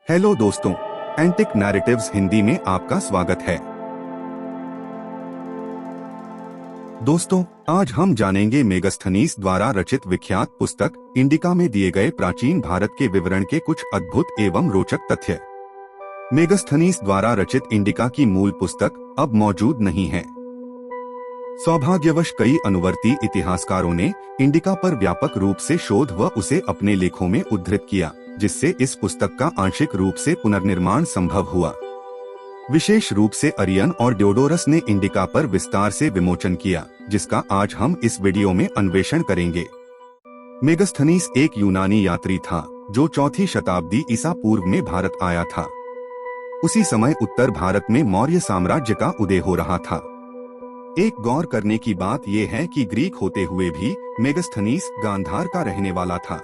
Hello दोस्तों, antique narratives Hindi में आपका स्वागत है। दोस्तों, आज हम जानेंगे मेगास्थनीज द्वारा रचित विख्यात पुस्तक इंडिका में दिए गए प्राचीन भारत के विवरण के कुछ अद्भुत एवं रोचक तथ्य। मेगास्थनीज द्वारा रचित इंडिका की मूल पुस्तक अब मौजूद नहीं है। सौभाग्यवश कई अनुवर्ती इतिहासकारों ने इंडिका पर व्यापक रूप से शोध व उसे अपने लेखों में उद्धृत किया, जिससे इस पुस्तक का आंशिक रूप से पुनर्निर्माण संभव हुआ। विशेष रूप से अरियन और डियोडोरस ने इंडिका पर विस्तार से विमोचन किया, जिसका आज हम इस वीडियो में अन्वेषण करेंगे। मेगास्थनीज एक यूनानी यात्री था जो 4वीं शताब्दी ईसा पूर्व में भारत आया था। उसी समय उत्तर भारत में मौर्य साम्राज्य का उदय हो रहा था। एक गौर करने की बात यह है कि ग्रीक होते हुए भी मेगास्थनीज गांधार का रहने वाला था,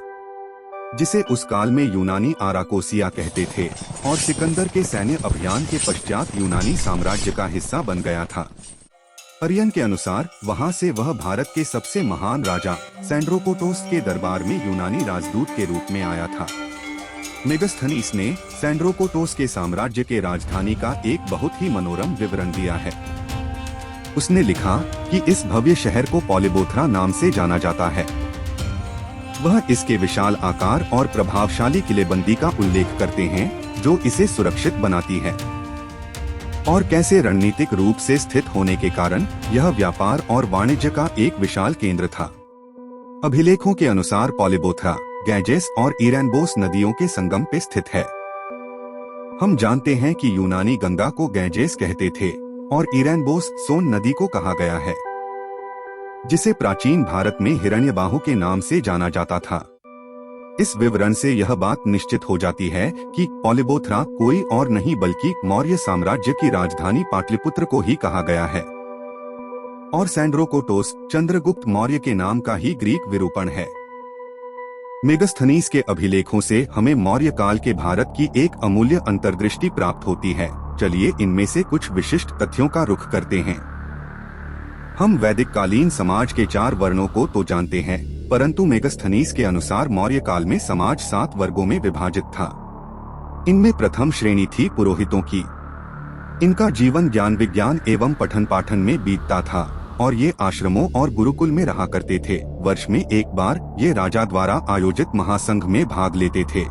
जिसे उस काल में यूनानी आराकोसिया कहते थे, और सिकंदर के सैन्य अभियान के पश्चात यूनानी साम्राज्य का हिस्सा बन गया था। अरियन के अनुसार वहां से वह भारत के सबसे महान राजा सैंड्रोकोटोस के दरबार में यूनानी राजदूत के रूप में आया था। मेगास्थनीज ने सैंड्रोकोटोस के साम्राज्य के राजधानी का एक बहुत ही मनोरम विवरण दिया है। उसने लिखा कि इस भव्य शहर को पॉलीबोथरा नाम से जाना जाता है। वह इसके विशाल आकार और प्रभावशाली किलेबंदी का उल्लेख करते हैं जो इसे सुरक्षित बनाती है, और कैसे रणनीतिक रूप से स्थित होने के कारण यह व्यापार और वाणिज्य का एक विशाल केंद्र था। अभिलेखों के अनुसार पॉलीबोथरा गैंजेस और इरैनबोस नदियों के संगम पे स्थित है। हम जानते हैं कि यूनानी गंगा को गैंजेस कहते थे और इरैनबोस सोन नदी को कहा गया है, जिसे प्राचीन भारत में हिरण्यबाहु के नाम से जाना जाता था। इस विवरण से यह बात निश्चित हो जाती है कि पॉलीबोथरा कोई और नहीं बल्कि मौर्य साम्राज्य की राजधानी पाटलिपुत्र को ही कहा गया है, और सैंड्रोकोटोस चंद्रगुप्त मौर्य के नाम का ही ग्रीक विरूपण है। मेगास्थनीज के अभिलेखों से हमें मौर्य काल के भारत की एक अमूल्य अंतर्दृष्टि प्राप्त होती है। चलिए इनमें से कुछ विशिष्ट तथ्यों का रुख करते हैं। हम वैदिक कालीन समाज के 4 वर्णों को तो जानते हैं, परंतु मेगास्थनीज के अनुसार मौर्य काल में समाज 7 वर्गों में विभाजित था। इनमें प्रथम श्रेणी थी पुरोहितों की। इनका जीवन ज्ञान विज्ञान एवं पठन पाठन में बीतता था, और ये आश्रमों और गुरुकुल में रहा करते थे। वर्ष में एक बार ये राजा द्वारा आयोजित महासंघ में भाग लेते थे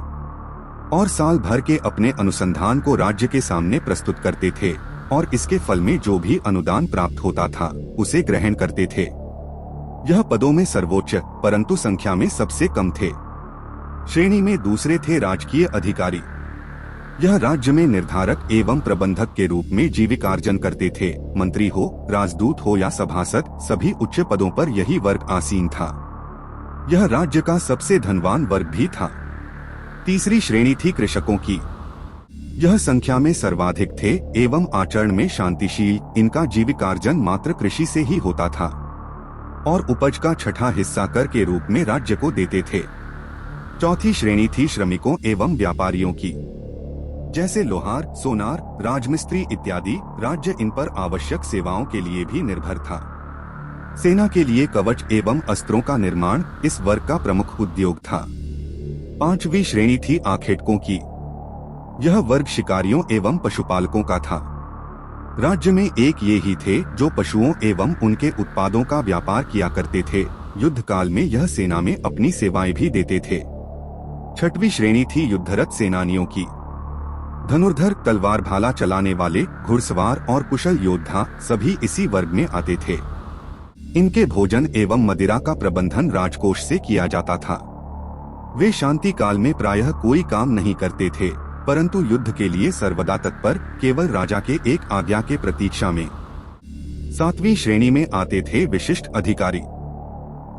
और साल भर के अपने अनुसंधान को राज्य के सामने प्रस्तुत करते थे, और इसके फल में जो भी अनुदान प्राप्त होता था उसे ग्रहण करते थे। यह पदों में सर्वोच्च परंतु संख्या में सबसे कम थे। श्रेणी में दूसरे थे राजकीय अधिकारी। यह राज्य में निर्धारक एवं प्रबंधक के रूप में जीविकार्जन करते थे। मंत्री हो, राजदूत हो या सभासद, सभी उच्च पदों पर यही वर्ग आसीन था। यह राज्य का सबसे धनवान वर्ग भी था। तीसरी श्रेणी थी कृषकों की। यह संख्या में सर्वाधिक थे एवं आचरण में शांतिशील। इनका जीविकार्जन मात्र कृषि से ही होता था, और उपज का 6वां हिस्सा कर के रूप में राज्य को देते थे। चौथी श्रेणी थी श्रमिकों एवं व्यापारियों की, जैसे लोहार, सोनार, राजमिस्त्री इत्यादि। राज्य इन पर आवश्यक सेवाओं के लिए भी निर्भर था। सेना के लिए कवच एवं अस्त्रों का निर्माण इस वर्ग का प्रमुख उद्योग था। 5वीं श्रेणी थी आखेटकों की। यह वर्ग शिकारियों एवं पशुपालकों का था। राज्य में एक ये ही थे जो पशुओं एवं उनके उत्पादों का व्यापार किया करते थे। युद्ध काल में यह सेना में अपनी सेवाएं भी देते थे। 6वीं श्रेणी थी युद्धरत सेनानियों की। धनुर्धर, तलवार भाला चलाने वाले, घुड़सवार और कुशल योद्धा सभी इसी वर्ग में आते थे। इनके भोजन एवं मदिरा का प्रबंधन राजकोष से किया जाता था। वे शांति काल में प्रायः कोई काम नहीं करते थे, परंतु युद्ध के लिए सर्वदा तत्पर, केवल राजा के एक आज्ञा के प्रतीक्षा में। 7वीं श्रेणी में आते थे विशिष्ट अधिकारी।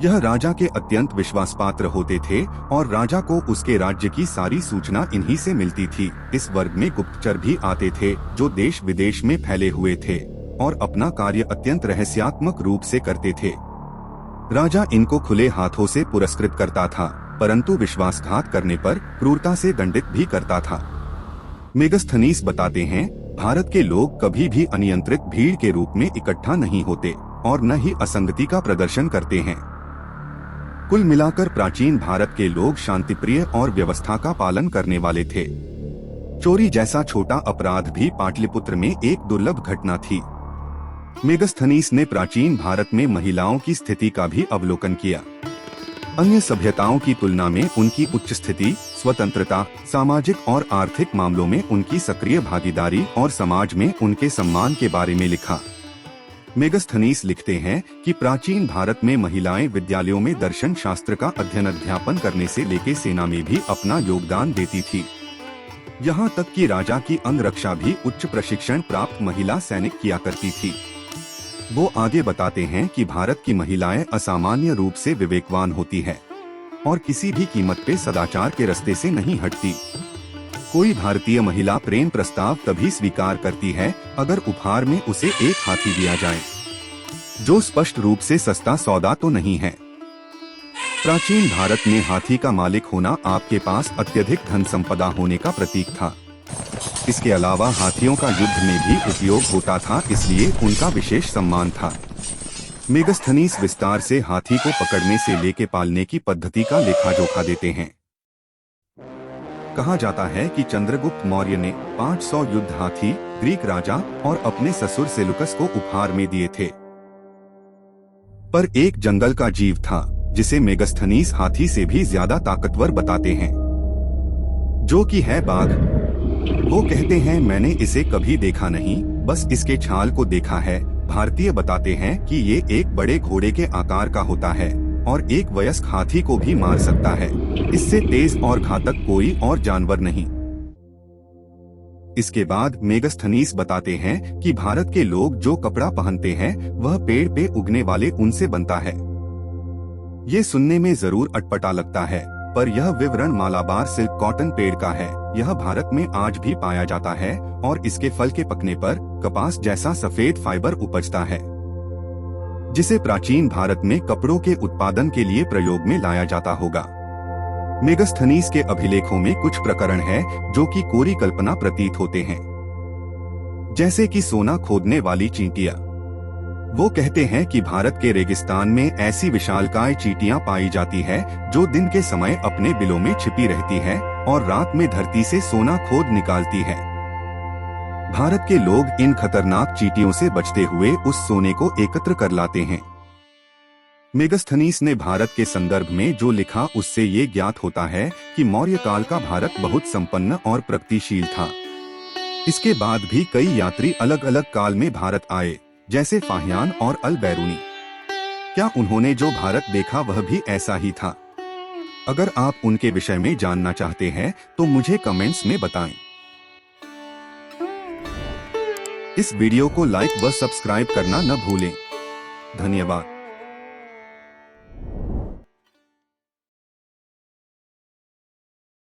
यह राजा के अत्यंत विश्वासपात्र होते थे और राजा को उसके राज्य की सारी सूचना इन्हीं से मिलती थी। इस वर्ग में गुप्तचर भी आते थे जो देश विदेश में फैले हुए थे और अपना कार्य अत्यंत रहस्यात्मक रूप से करते थे। राजा इनको खुले हाथों से पुरस्कृत करता था, परंतु विश्वासघात करने पर क्रूरता से दंडित भी करता था। मेगास्थनीज बताते हैं, भारत के लोग कभी भी अनियंत्रित भीड़ के रूप में इकट्ठा नहीं होते और न ही असंगति का प्रदर्शन करते हैं। कुल मिलाकर प्राचीन भारत के लोग शांतिप्रिय और व्यवस्था का पालन करने वाले थे। चोरी जैसा छोटा अपराध भी पाटलिपुत्र में एक दुर्लभ घटना थी। मेगस्थनीस ने प्राचीन भारत में महिलाओं की स्थिति का भी अवलोकन किया। अन्य सभ्यताओं की तुलना में उनकी उच्च स्थिति, स्वतंत्रता, सामाजिक और आर्थिक मामलों में उनकी सक्रिय भागीदारी और समाज में उनके सम्मान के बारे में लिखा। मेगस्थनीस लिखते हैं कि प्राचीन भारत में महिलाएं विद्यालयों में दर्शन शास्त्र का अध्ययन करने से लेकर सेना में भी अपना योगदान देती थी। यहाँ तक कि राजा की अंगरक्षा भी उच्च प्रशिक्षण प्राप्त महिला सैनिक किया करती थी। वो आगे बताते हैं कि भारत की महिलाएं असामान्य रूप से विवेकवान होती है और किसी भी कीमत पे सदाचार के रास्ते से नहीं हटती। कोई भारतीय महिला प्रेम प्रस्ताव तभी स्वीकार करती है अगर उपहार में उसे एक हाथी दिया जाए, जो स्पष्ट रूप से सस्ता सौदा तो नहीं है। प्राचीन भारत में हाथी का मालिक होना आपके पास अत्यधिक धन संपदा होने का प्रतीक था। इसके अलावा हाथियों का युद्ध में भी उपयोग होता था, इसलिए उनका विशेष सम्मान था। मेगस्थनीस विस्तार से हाथी को पकड़ने से लेके पालने की पद्धति का लेखा जोखा देते हैं। कहा जाता है कि चंद्रगुप्त मौर्य ने 500 युद्ध हाथी ग्रीक राजा और अपने ससुर सेलुकस को उपहार में दिए थे। पर एक जंगल का जीव था जिसे मेगस्थनीस हाथी से भी ज्यादा ताकतवर बताते हैं, जो कि है बाघ। वो कहते हैं, मैंने इसे कभी देखा नहीं, बस इसके छाल को देखा है। भारतीय बताते हैं कि ये एक बड़े घोड़े के आकार का होता है और एक वयस्क हाथी को भी मार सकता है। इससे तेज और घातक कोई और जानवर नहीं। इसके बाद मेगस्थनीस बताते हैं कि भारत के लोग जो कपड़ा पहनते हैं वह पेड़ पे उगने वाले ऊन से बनता है। ये सुनने में जरूर अटपटा लगता है, पर यह विवरण मालाबार सिल्क कॉटन पेड़ का है। यह भारत में आज भी पाया जाता है और इसके फल के पकने पर कपास जैसा सफेद फाइबर उपजता है, जिसे प्राचीन भारत में कपड़ों के उत्पादन के लिए प्रयोग में लाया जाता होगा। मेगस्थनीस के अभिलेखों में कुछ प्रकरण है जो कि कोरी कल्पना प्रतीत होते हैं, जैसे कि सोना खोदने वाली चींटियां। वो कहते हैं कि भारत के रेगिस्तान में ऐसी विशालकाय चींटियां पाई जाती है जो दिन के समय अपने बिलों में छिपी रहती है और रात में धरती से सोना खोद निकालती है। भारत के लोग इन खतरनाक चींटियों से बचते हुए उस सोने को एकत्र कर लाते हैं। मेगस्थनीस ने भारत के संदर्भ में जो लिखा उससे ये ज्ञात होता है कि मौर्य काल का भारत बहुत संपन्न और प्रगतिशील था। इसके बाद भी कई यात्री अलग अलग काल में भारत आए, जैसे फाहियान और अल बैरूनी। क्या उन्होंने जो भारत देखा वह भी ऐसा ही था? अगर आप उनके विषय में जानना चाहते हैं तो मुझे कमेंट्स में बताएं। इस वीडियो को लाइक व सब्सक्राइब करना न भूलें। धन्यवाद।